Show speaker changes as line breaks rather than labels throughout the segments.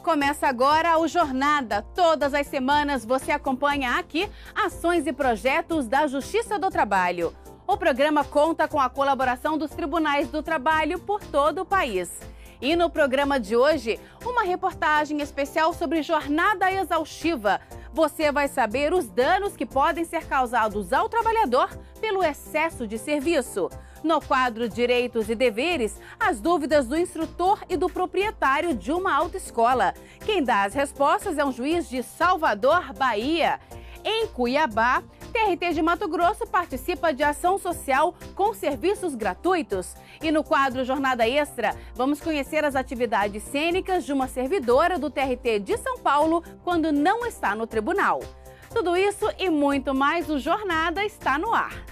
Começa agora o Jornada. Todas as semanas você acompanha aqui ações e projetos da Justiça do Trabalho. O programa conta com a colaboração dos tribunais do trabalho por todo o país. E no programa de hoje, uma reportagem especial sobre jornada exaustiva. Você vai saber os danos que podem ser causados ao trabalhador pelo excesso de serviço. No quadro Direitos e Deveres, as dúvidas do instrutor e do proprietário de uma autoescola. Quem dá as respostas é um juiz de Salvador, Bahia. Em Cuiabá, TRT de Mato Grosso participa de ação social com serviços gratuitos. E no quadro Jornada Extra, vamos conhecer as atividades cênicas de uma servidora do TRT de São Paulo quando não está no tribunal. Tudo isso e muito mais, o Jornada está no ar.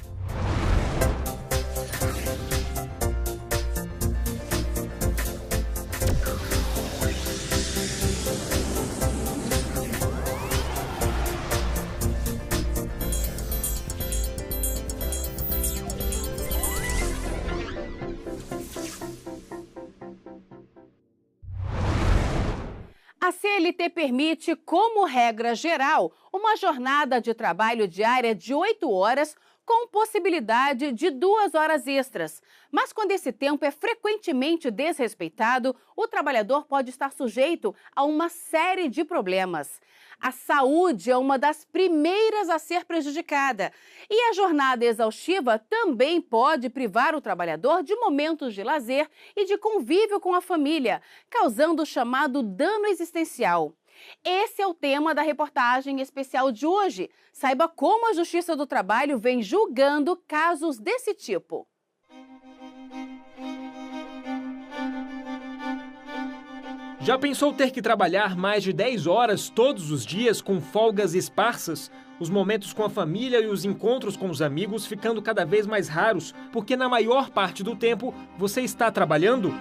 A CLT permite, como regra geral, uma jornada de trabalho diária de 8 horas com possibilidade de 2 horas extras. Mas quando esse tempo é frequentemente desrespeitado, o trabalhador pode estar sujeito a uma série de problemas. A saúde é uma das primeiras a ser prejudicada. E a jornada exaustiva também pode privar o trabalhador de momentos de lazer e de convívio com a família, causando o chamado dano existencial. Esse é o tema da reportagem especial de hoje. Saiba como a Justiça do Trabalho vem julgando casos desse tipo.
Já pensou ter que trabalhar mais de 10 horas todos os dias com folgas esparsas? Os momentos com a família e os encontros com os amigos ficando cada vez mais raros, porque na maior parte do tempo você está trabalhando?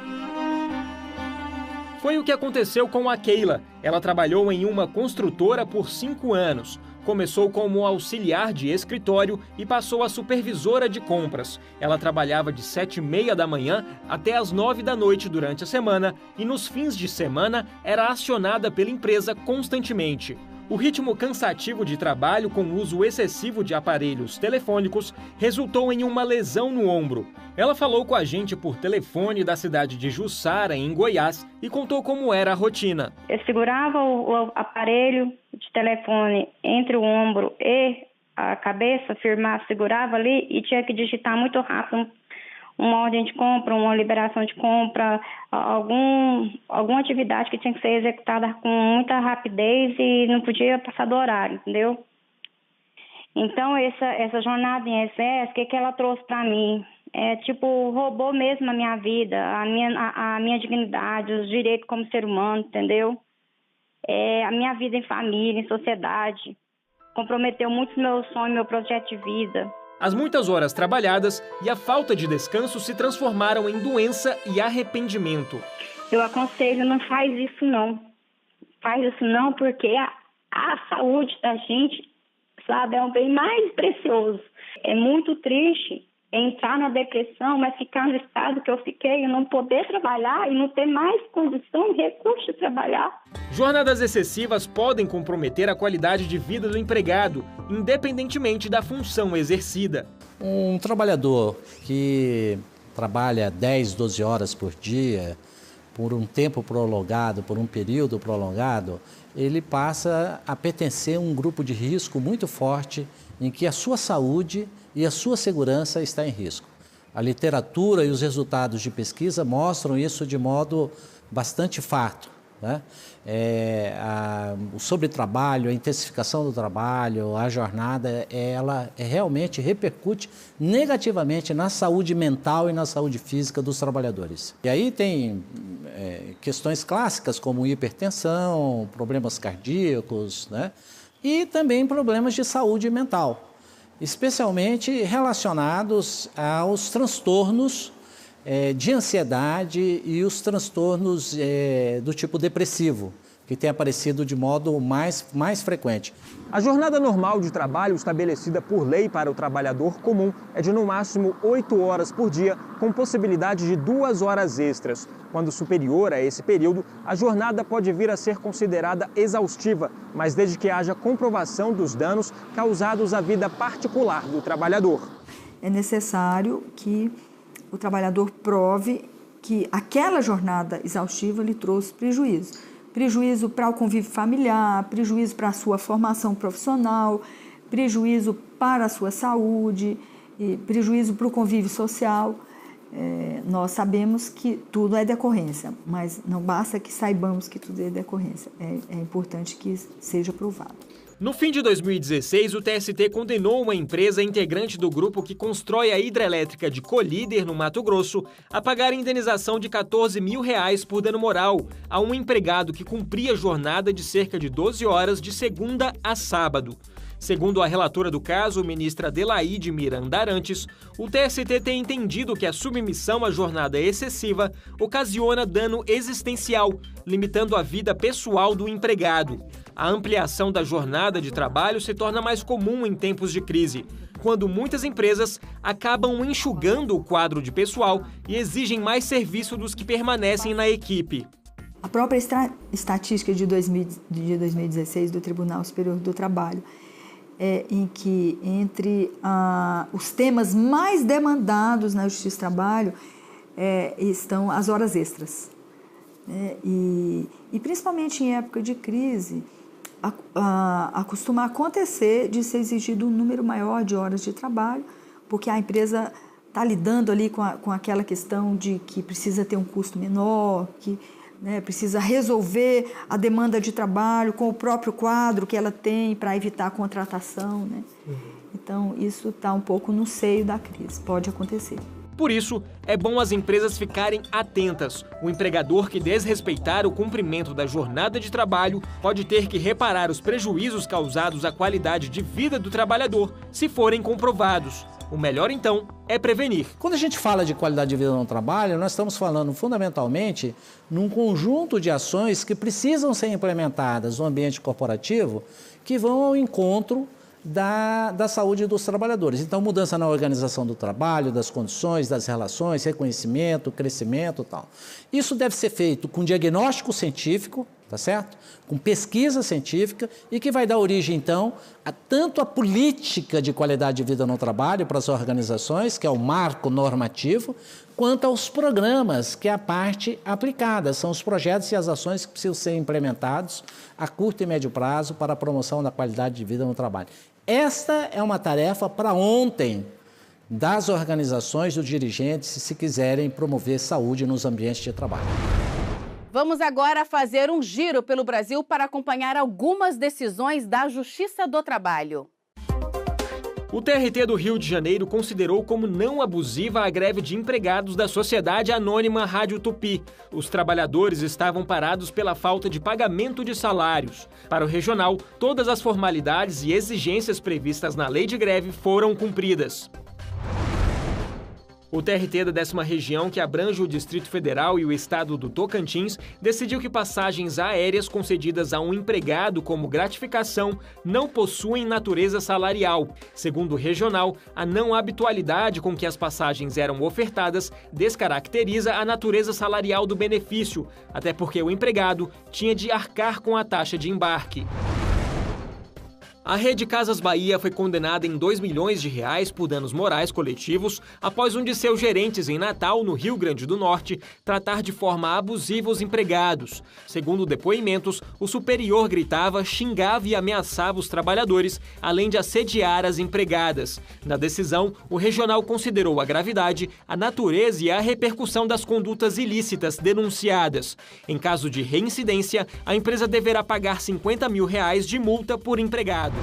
Foi o que aconteceu com a Keila. Ela trabalhou em uma construtora por 5 anos. Começou como auxiliar de escritório e passou a supervisora de compras. Ela trabalhava de 7h30 da manhã até as 9 da noite durante a semana e nos fins de semana era acionada pela empresa constantemente. O ritmo cansativo de trabalho com uso excessivo de aparelhos telefônicos resultou em uma lesão no ombro. Ela falou com a gente por telefone da cidade de Jussara, em Goiás, e contou como era a rotina.
Eu segurava o aparelho de telefone entre o ombro e a cabeça, segurava ali e tinha que digitar muito rápido uma ordem de compra, uma liberação de compra, alguma atividade que tinha que ser executada com muita rapidez e não podia passar do horário, entendeu? Então, essa jornada em excesso, o que ela trouxe para mim? Roubou mesmo a minha vida, a minha dignidade, os direitos como ser humano, entendeu? A minha vida em família, em sociedade. Comprometeu muito meu sonho, meu projeto de vida.
As muitas horas trabalhadas e a falta de descanso se transformaram em doença e arrependimento.
Eu aconselho, não faz isso não. Faz isso não, porque a saúde da gente, sabe, é um bem mais precioso. É muito triste entrar na depressão, mas ficar no estado que eu fiquei, e não poder trabalhar e não ter mais condição e recurso de trabalhar.
Jornadas excessivas podem comprometer a qualidade de vida do empregado, independentemente da função exercida.
Um trabalhador que trabalha 10, 12 horas por dia, por um tempo prolongado, por um período prolongado, ele passa a pertencer a um grupo de risco muito forte em que a sua saúde e a sua segurança está em risco. A literatura e os resultados de pesquisa mostram isso de modo bastante farto, né? O sobretrabalho, a intensificação do trabalho, a jornada, ela realmente repercute negativamente na saúde mental e na saúde física dos trabalhadores. E aí tem questões clássicas como hipertensão, problemas cardíacos, né? E também problemas de saúde mental, especialmente relacionados aos transtornos de ansiedade e os transtornos do tipo depressivo, que tem aparecido de modo mais frequente.
A jornada normal de trabalho estabelecida por lei para o trabalhador comum é de no máximo 8 horas por dia, com possibilidade de 2 horas extras. Quando superior a esse período, a jornada pode vir a ser considerada exaustiva, mas desde que haja comprovação dos danos causados à vida particular do trabalhador.
É necessário que o trabalhador prove que aquela jornada exaustiva lhe trouxe prejuízo. Prejuízo para o convívio familiar, prejuízo para a sua formação profissional, prejuízo para a sua saúde, prejuízo para o convívio social. Nós sabemos que tudo é decorrência, mas não basta que saibamos que tudo é decorrência. É importante que seja provado.
No fim de 2016, o TST condenou uma empresa integrante do grupo que constrói a hidrelétrica de Colíder, no Mato Grosso, a pagar indenização de R$14 mil por dano moral a um empregado que cumpria jornada de cerca de 12 horas de segunda a sábado. Segundo a relatora do caso, ministra Adelaide Miranda Arantes, o TST tem entendido que a submissão à jornada excessiva ocasiona dano existencial, limitando a vida pessoal do empregado. A ampliação da jornada de trabalho se torna mais comum em tempos de crise, quando muitas empresas acabam enxugando o quadro de pessoal e exigem mais serviço dos que permanecem na equipe.
A própria estatística de 2016 do Tribunal Superior do Trabalho em que entre os temas mais demandados na Justiça do Trabalho estão as horas extras. E principalmente em época de crise, costuma acontecer de ser exigido um número maior de horas de trabalho, porque a empresa está lidando ali com aquela questão de que precisa ter um custo menor, que precisa resolver a demanda de trabalho com o próprio quadro que ela tem para evitar a contratação. Então, isso está um pouco no seio da crise, pode acontecer.
Por isso, é bom as empresas ficarem atentas. O empregador que desrespeitar o cumprimento da jornada de trabalho pode ter que reparar os prejuízos causados à qualidade de vida do trabalhador, se forem comprovados. O melhor, então, é prevenir.
Quando a gente fala de qualidade de vida no trabalho, nós estamos falando fundamentalmente num conjunto de ações que precisam ser implementadas no ambiente corporativo que vão ao encontro da saúde dos trabalhadores. Então, mudança na organização do trabalho, das condições, das relações, reconhecimento, crescimento e tal. Isso deve ser feito com diagnóstico científico, tá certo? Com pesquisa científica e que vai dar origem, então, tanto a política de qualidade de vida no trabalho para as organizações, que é o marco normativo, quanto aos programas, que é a parte aplicada. São os projetos e as ações que precisam ser implementados a curto e médio prazo para a promoção da qualidade de vida no trabalho. Esta é uma tarefa para ontem das organizações, dos dirigentes, se quiserem promover saúde nos ambientes de trabalho.
Vamos agora fazer um giro pelo Brasil para acompanhar algumas decisões da Justiça do Trabalho.
O TRT do Rio de Janeiro considerou como não abusiva a greve de empregados da Sociedade Anônima Rádio Tupi. Os trabalhadores estavam parados pela falta de pagamento de salários. Para o regional, todas as formalidades e exigências previstas na lei de greve foram cumpridas. O TRT da 10ª Região, que abrange o Distrito Federal e o estado do Tocantins, decidiu que passagens aéreas concedidas a um empregado como gratificação não possuem natureza salarial. Segundo o regional, a não habitualidade com que as passagens eram ofertadas descaracteriza a natureza salarial do benefício, até porque o empregado tinha de arcar com a taxa de embarque. A Rede Casas Bahia foi condenada em R$2 milhões por danos morais coletivos após um de seus gerentes em Natal, no Rio Grande do Norte, tratar de forma abusiva os empregados. Segundo depoimentos, o superior gritava, xingava e ameaçava os trabalhadores, além de assediar as empregadas. Na decisão, o regional considerou a gravidade, a natureza e a repercussão das condutas ilícitas denunciadas. Em caso de reincidência, a empresa deverá pagar R$50 mil de multa por empregado.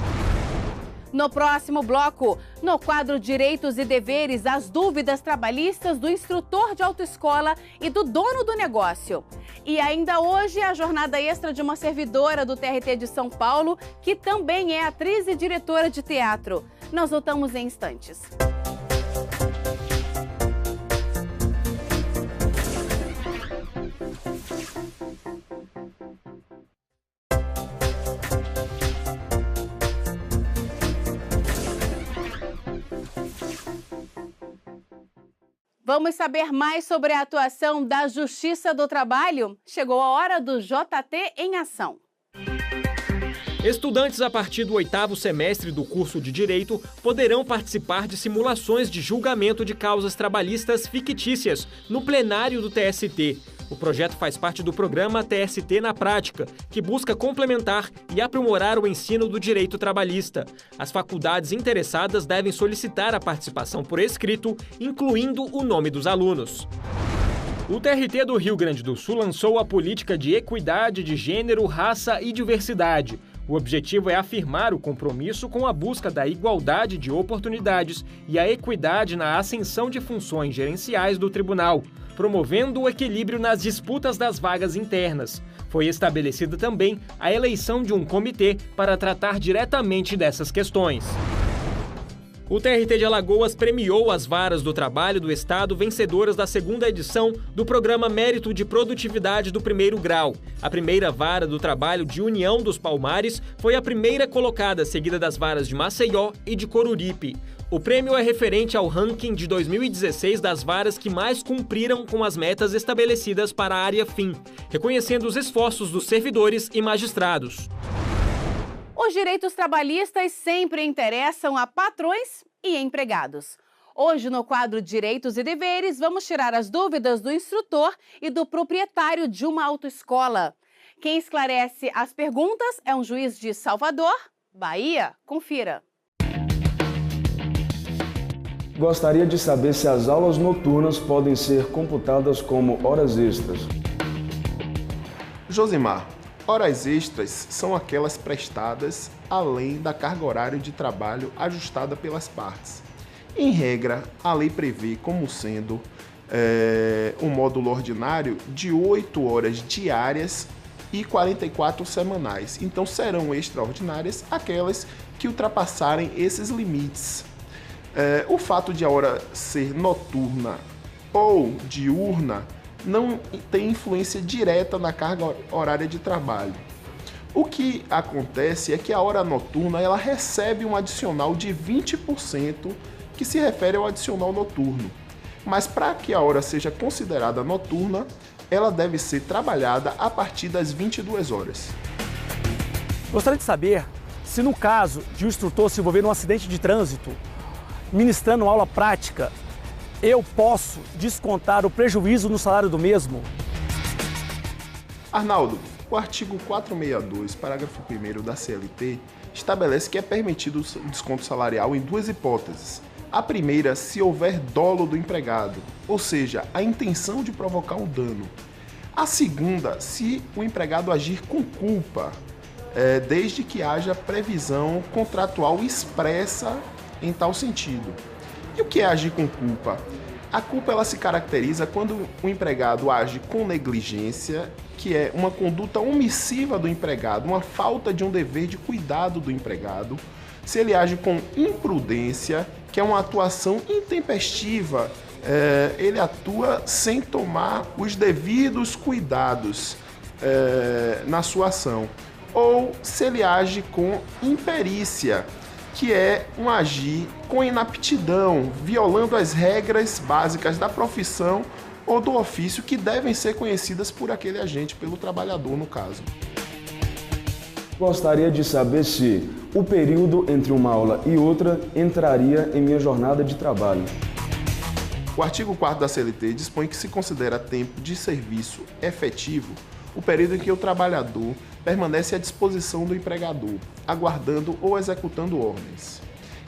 No próximo bloco, no quadro Direitos e Deveres, as dúvidas trabalhistas do instrutor de autoescola e do dono do negócio. E ainda hoje, a jornada extra de uma servidora do TRT de São Paulo, que também é atriz e diretora de teatro. Nós voltamos em instantes. Vamos saber mais sobre a atuação da Justiça do Trabalho? Chegou a hora do JT em ação.
Estudantes a partir do 8º semestre do curso de Direito poderão participar de simulações de julgamento de causas trabalhistas fictícias no plenário do TST. O projeto faz parte do programa TST na Prática, que busca complementar e aprimorar o ensino do direito trabalhista. As faculdades interessadas devem solicitar a participação por escrito, incluindo o nome dos alunos. O TRT do Rio Grande do Sul lançou a política de equidade de gênero, raça e diversidade. O objetivo é afirmar o compromisso com a busca da igualdade de oportunidades e a equidade na ascensão de funções gerenciais do tribunal, promovendo o equilíbrio nas disputas das vagas internas. Foi estabelecida também a eleição de um comitê para tratar diretamente dessas questões. O TRT de Alagoas premiou as varas do trabalho do Estado vencedoras da 2ª edição do Programa Mérito de Produtividade do Primeiro Grau. A primeira vara do trabalho de União dos Palmares foi a primeira colocada, seguida das varas de Maceió e de Coruripe. O prêmio é referente ao ranking de 2016 das varas que mais cumpriram com as metas estabelecidas para a área fim, reconhecendo os esforços dos servidores e magistrados.
Os direitos trabalhistas sempre interessam a patrões e empregados. Hoje, no quadro Direitos e Deveres, vamos tirar as dúvidas do instrutor e do proprietário de uma autoescola. Quem esclarece as perguntas é um juiz de Salvador, Bahia. Confira.
Gostaria de saber se as aulas noturnas podem ser computadas como horas extras.
Josimar, horas extras são aquelas prestadas além da carga horária de trabalho ajustada pelas partes. Em regra, a lei prevê como sendo um módulo ordinário de 8 horas diárias e 44 semanais. Então serão extraordinárias aquelas que ultrapassarem esses limites. O fato de a hora ser noturna ou diurna não tem influência direta na carga horária de trabalho. O que acontece é que a hora noturna ela recebe um adicional de 20% que se refere ao adicional noturno. Mas para que a hora seja considerada noturna, ela deve ser trabalhada a partir das 22 horas.
Gostaria de saber se no caso de um instrutor se envolver num acidente de trânsito, ministrando aula prática, eu posso descontar o prejuízo no salário do mesmo?
Arnaldo, o artigo 462, parágrafo 1º da CLT, estabelece que é permitido o desconto salarial em duas hipóteses. A primeira, se houver dolo do empregado, ou seja, a intenção de provocar um dano. A segunda, se o empregado agir com culpa, desde que haja previsão contratual expressa em tal sentido. E o que é agir com culpa? A culpa ela se caracteriza quando o empregado age com negligência, que é uma conduta omissiva do empregado, uma falta de um dever de cuidado do empregado. Se ele age com imprudência, que é uma atuação intempestiva, ele atua sem tomar os devidos cuidados na sua ação. Ou se ele age com imperícia, que é um agir com inaptidão, violando as regras básicas da profissão ou do ofício que devem ser conhecidas por aquele agente, pelo trabalhador no caso.
Gostaria de saber se o período entre uma aula e outra entraria em minha jornada de trabalho.
O artigo 4º da CLT dispõe que se considera tempo de serviço efetivo o período em que o trabalhador permanece à disposição do empregador, aguardando ou executando ordens.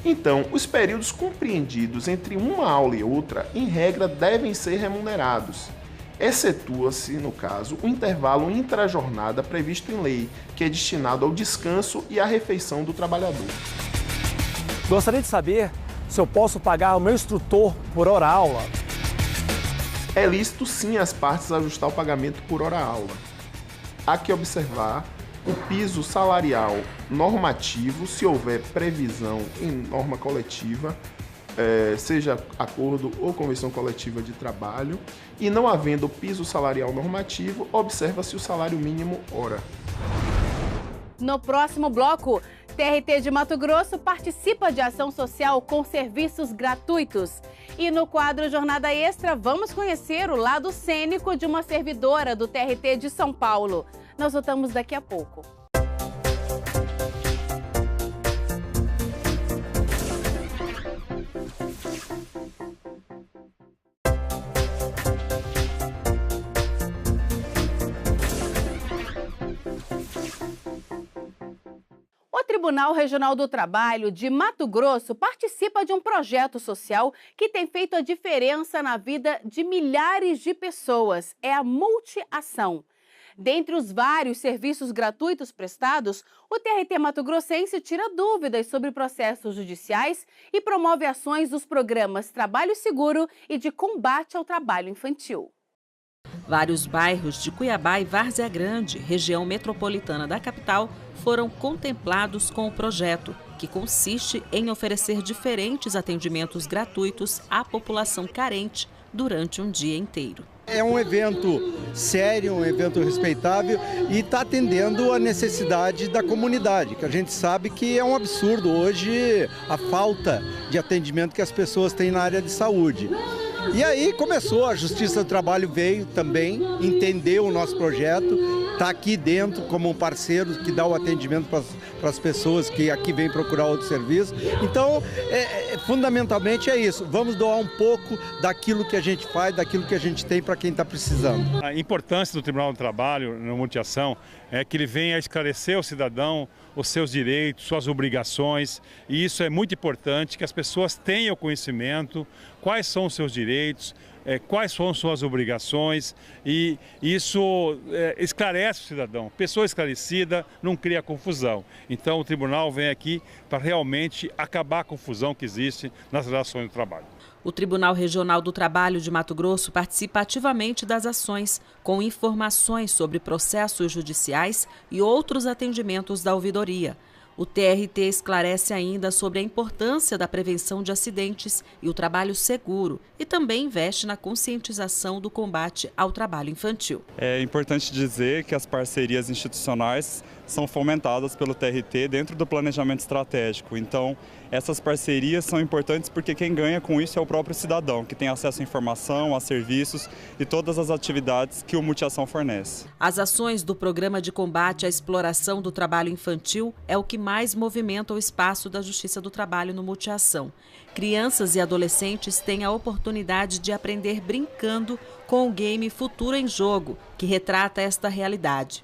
Então, os períodos compreendidos entre uma aula e outra, em regra, devem ser remunerados. Excetua-se, no caso, o intervalo intrajornada previsto em lei, que é destinado ao descanso e à refeição do trabalhador.
Gostaria de saber se eu posso pagar o meu instrutor por hora-aula.
É lícito, sim, as partes ajustar o pagamento por hora-aula. Há que observar o piso salarial normativo, se houver previsão em norma coletiva, seja acordo ou convenção coletiva de trabalho, e não havendo piso salarial normativo, observa-se o salário mínimo hora.
No próximo bloco, TRT de Mato Grosso participa de ação social com serviços gratuitos. E no quadro Jornada Extra, vamos conhecer o lado cênico de uma servidora do TRT de São Paulo. Nós voltamos daqui a pouco. O Tribunal Regional do Trabalho de Mato Grosso participa de um projeto social que tem feito a diferença na vida de milhares de pessoas. É a Multiação. Dentre os vários serviços gratuitos prestados, o TRT Mato Grossense tira dúvidas sobre processos judiciais e promove ações dos programas Trabalho Seguro e de combate ao trabalho infantil.
Vários bairros de Cuiabá e Várzea Grande, região metropolitana da capital, foram contemplados com o projeto, que consiste em oferecer diferentes atendimentos gratuitos à população carente durante um dia inteiro.
É um evento sério, um evento respeitável e está atendendo a necessidade da comunidade, que a gente sabe que é um absurdo hoje a falta de atendimento que as pessoas têm na área de saúde. E aí começou, a Justiça do Trabalho veio também, entendeu o nosso projeto, está aqui dentro como um parceiro que dá o atendimento para as pessoas que aqui vêm procurar outro serviço. Então, fundamentalmente é isso, vamos doar um pouco daquilo que a gente faz, daquilo que a gente tem para quem está precisando.
A importância do Tribunal do Trabalho na Multiação é que ele venha esclarecer ao cidadão os seus direitos, suas obrigações, e isso é muito importante, que as pessoas tenham conhecimento, quais são os seus direitos, quais são suas obrigações, e isso esclarece o cidadão. Pessoa esclarecida não cria confusão. Então o tribunal vem aqui para realmente acabar a confusão que existe nas relações do trabalho.
O Tribunal Regional do Trabalho de Mato Grosso participa ativamente das ações, com informações sobre processos judiciais e outros atendimentos da ouvidoria. O TRT esclarece ainda sobre a importância da prevenção de acidentes e o trabalho seguro e também investe na conscientização do combate ao trabalho infantil.
É importante dizer que as parcerias institucionais são fomentadas pelo TRT dentro do planejamento estratégico. Então, essas parcerias são importantes porque quem ganha com isso é o próprio cidadão, que tem acesso à informação, a serviços e todas as atividades que o Multiação fornece.
As ações do Programa de Combate à Exploração do Trabalho Infantil é o que mais movimenta o espaço da Justiça do Trabalho no Multiação. Crianças e adolescentes têm a oportunidade de aprender brincando com o game Futuro em Jogo, que retrata esta realidade.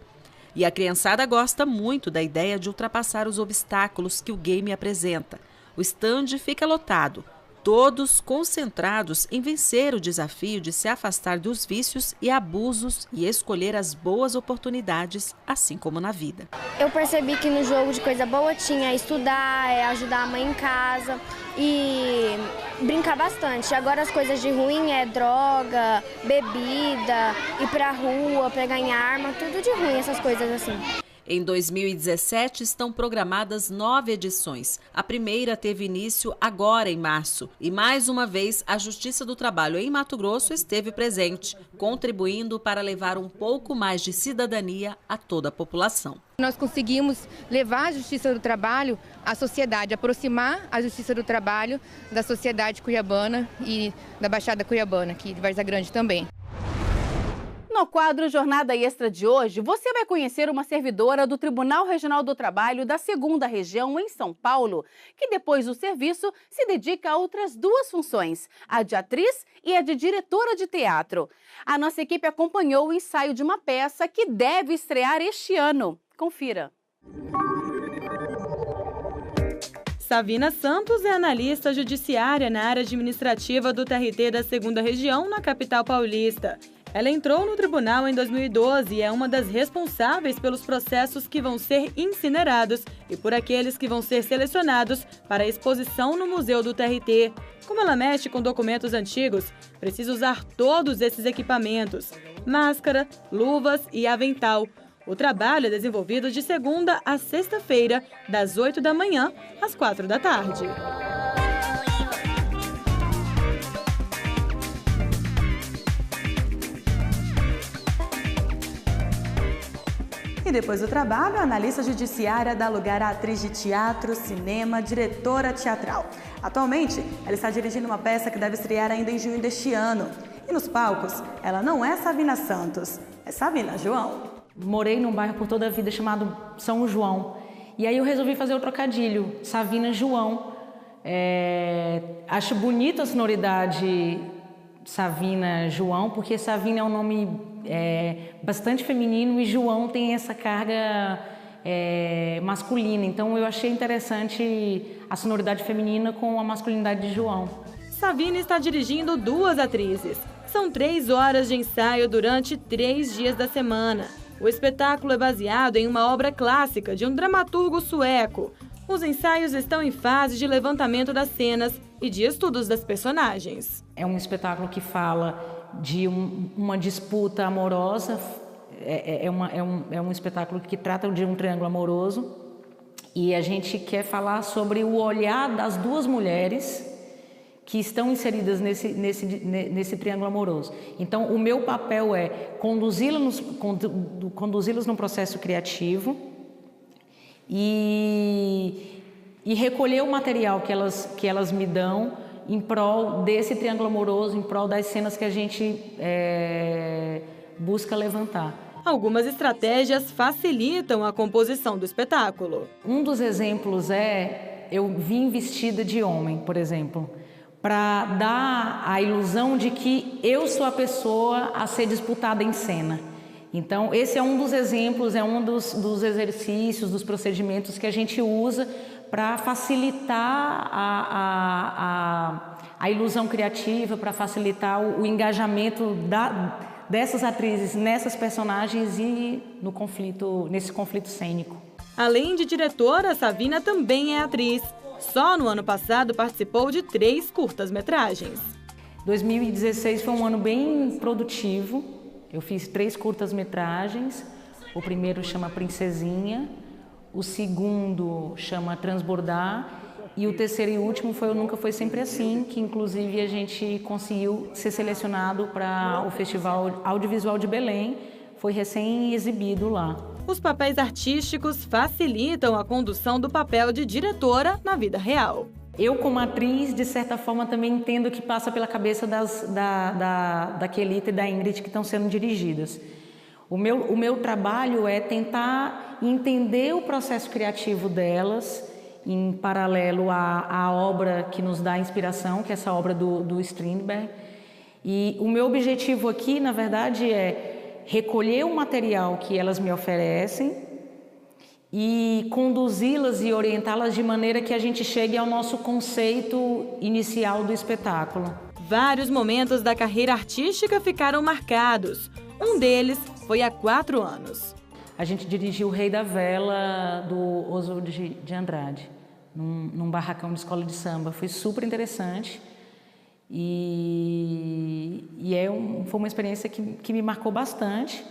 E a criançada gosta muito da ideia de ultrapassar os obstáculos que o game apresenta. O estande fica lotado, todos concentrados em vencer o desafio de se afastar dos vícios e abusos e escolher as boas oportunidades, assim como na vida.
Eu percebi que no jogo de coisa boa tinha estudar, ajudar a mãe em casa e brincar bastante. Agora as coisas de ruim é droga, bebida, ir pra rua, pegar em arma, tudo de ruim, essas coisas assim.
Em 2017, estão programadas 9 edições. A primeira teve início agora em março. E mais uma vez, a Justiça do Trabalho em Mato Grosso esteve presente, contribuindo para levar um pouco mais de cidadania a toda a população.
Nós conseguimos levar a Justiça do Trabalho à sociedade, aproximar a Justiça do Trabalho da sociedade cuiabana e da Baixada Cuiabana, aqui de Várzea Grande também.
No quadro Jornada Extra de hoje, você vai conhecer uma servidora do Tribunal Regional do Trabalho da 2ª Região em São Paulo, que depois do serviço se dedica a outras 2 funções, a de atriz e a de diretora de teatro. A nossa equipe acompanhou o ensaio de uma peça que deve estrear este ano. Confira.
Savina Santos é analista judiciária na área administrativa do TRT da 2ª Região, na capital paulista. Ela entrou no tribunal em 2012 e é uma das responsáveis pelos processos que vão ser incinerados e por aqueles que vão ser selecionados para a exposição no Museu do TRT. Como ela mexe com documentos antigos, precisa usar todos esses equipamentos: máscara, luvas e avental. O trabalho é desenvolvido de segunda a sexta-feira, das 8 da manhã às 4 da tarde.
E
depois do trabalho, a analista judiciária dá lugar à atriz de teatro, cinema, diretora teatral. Atualmente, ela está dirigindo uma peça que deve estrear ainda em junho deste ano. E nos palcos, ela não é Savina Santos, é Savina João.
Morei num bairro por toda a vida chamado São João. E aí eu resolvi fazer o trocadilho, Savina João. Acho bonita a sonoridade Savina João, porque Savina é um nome bastante feminino e João tem essa carga masculina. Então eu achei interessante a sonoridade feminina com a masculinidade de João.
Savina está dirigindo 2 atrizes. São 3 horas de ensaio durante 3 dias da semana. O espetáculo é baseado em uma obra clássica de um dramaturgo sueco. Os ensaios estão em fase de levantamento das cenas e de estudos das personagens.
É um espetáculo que fala de uma disputa amorosa, é um espetáculo que trata de um triângulo amoroso, e a gente quer falar sobre o olhar das 2 mulheres que estão inseridas nesse triângulo amoroso. Então, o meu papel é conduzi-las no processo criativo e recolher o material que elas me dão em prol desse triângulo amoroso, em prol das cenas que a gente busca levantar.
Algumas estratégias facilitam a composição do espetáculo.
Um dos exemplos eu vim vestida de homem, por exemplo, para dar a ilusão de que eu sou a pessoa a ser disputada em cena. Então, esse é um dos exemplos, é um dos exercícios, dos procedimentos que a gente usa para facilitar a ilusão criativa, para facilitar o engajamento dessas atrizes nessas personagens e nesse conflito cênico.
Além de diretora, Savina também é atriz. Só no ano passado participou de 3 curtas-metragens.
2016 foi um ano bem produtivo. Eu fiz 3 curtas-metragens. O primeiro chama Princesinha, o segundo chama Transbordar e o terceiro e último foi o Nunca Foi Sempre Assim, que inclusive a gente conseguiu ser selecionado para o Festival Audiovisual de Belém. Foi recém-exibido lá.
Os papéis artísticos facilitam a condução do papel de diretora na vida real.
Eu, como atriz, de certa forma, também entendo o que passa pela cabeça da Kelita e da Ingrid que estão sendo dirigidas. O meu trabalho é tentar entender o processo criativo delas, em paralelo à obra que nos dá inspiração, que é essa obra do Strindberg. E o meu objetivo aqui, na verdade, é recolher o material que elas me oferecem e conduzi-las e orientá-las de maneira que a gente chegue ao nosso conceito inicial do espetáculo.
Vários momentos da carreira artística ficaram marcados. Um deles foi há 4 anos.
A gente dirigiu O Rei da Vela, do Oswald de Andrade, num barracão de escola de samba. Foi super interessante. Foi uma experiência que me marcou bastante,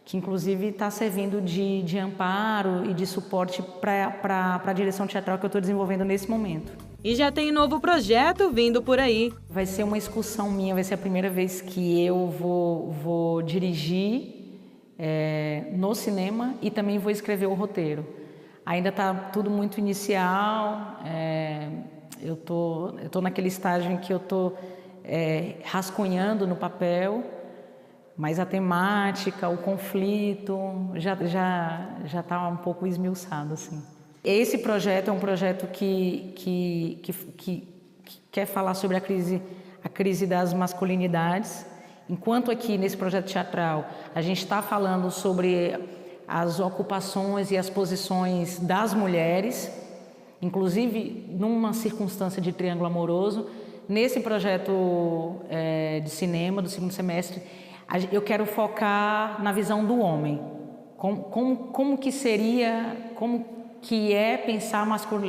que inclusive está servindo de amparo e de suporte para a direção teatral que eu estou desenvolvendo nesse momento.
E já tem novo projeto vindo por aí.
Vai ser uma excursão minha, vai ser a primeira vez que eu vou dirigir no cinema e também vou escrever o roteiro. Ainda está tudo muito inicial. Eu tô naquele estágio em que eu tô rascunhando no papel, mas a temática, o conflito já está um pouco esmiuçado, assim. Esse projeto é um projeto que quer falar sobre a crise das masculinidades, enquanto aqui nesse projeto teatral a gente está falando sobre as ocupações e as posições das mulheres, inclusive numa circunstância de triângulo amoroso. Nesse projeto de cinema do segundo semestre, eu quero focar na visão do homem. Como que seria, como que é pensar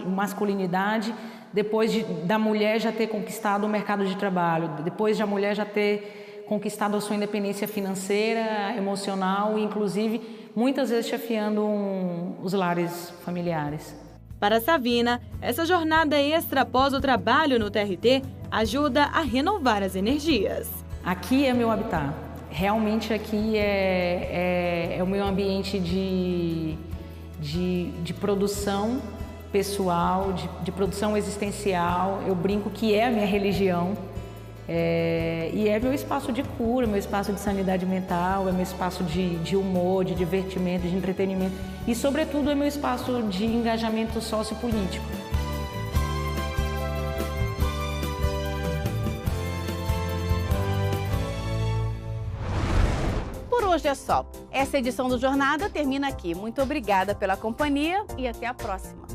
masculinidade depois da mulher já ter conquistado o mercado de trabalho, depois de a mulher já ter conquistado a sua independência financeira, emocional e, inclusive, muitas vezes chefiando os lares familiares.
Para Savina, essa jornada extra após o trabalho no TRT ajuda a renovar as energias.
Aqui é meu habitat. realmente aqui é o meu ambiente de produção pessoal, de produção existencial. Eu brinco que é a minha religião. E é meu espaço de cura, meu espaço de sanidade mental, é meu espaço de humor, de divertimento, de entretenimento e, sobretudo, é meu espaço de engajamento sociopolítico.
Por hoje é só. Essa edição do Jornada termina aqui. Muito obrigada pela companhia e até a próxima.